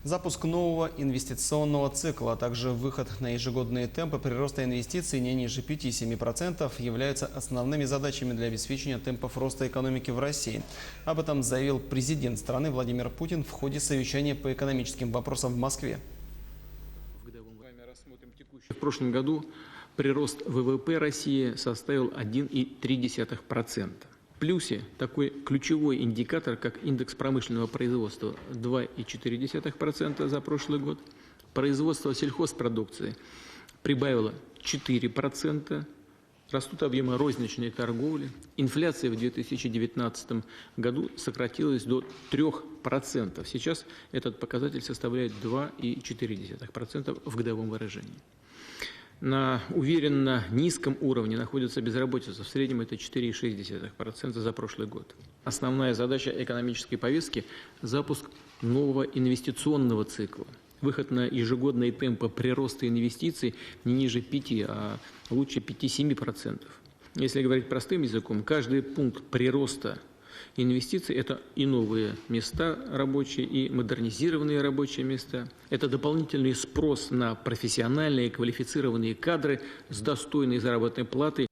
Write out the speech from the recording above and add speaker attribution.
Speaker 1: Запуск нового инвестиционного цикла, а также выход на ежегодные темпы прироста инвестиций не ниже 5-7% являются основными задачами для обеспечения темпов роста экономики в России. Об этом заявил президент страны Владимир Путин в ходе совещания по экономическим вопросам в Москве.
Speaker 2: В прошлом году прирост ВВП России составил 1,3%. В плюсе такой ключевой индикатор, как индекс промышленного производства 2,4% за прошлый год. Производство сельхозпродукции прибавило 4%. Растут объемы розничной торговли. Инфляция в 2019 году сократилась до 3%. Сейчас этот показатель составляет 2,4% в годовом выражении. На уверенно низком уровне находится безработица. В среднем это 4,6% за прошлый год. Основная задача экономической повестки – запуск нового инвестиционного цикла. Выход на ежегодные темпы прироста инвестиций не ниже 5, а лучше 5-7%. Если говорить простым языком, каждый пункт прироста инвестиций – это и новые места рабочие, и модернизированные рабочие места. Это дополнительный спрос на профессиональные, квалифицированные кадры с достойной заработной платой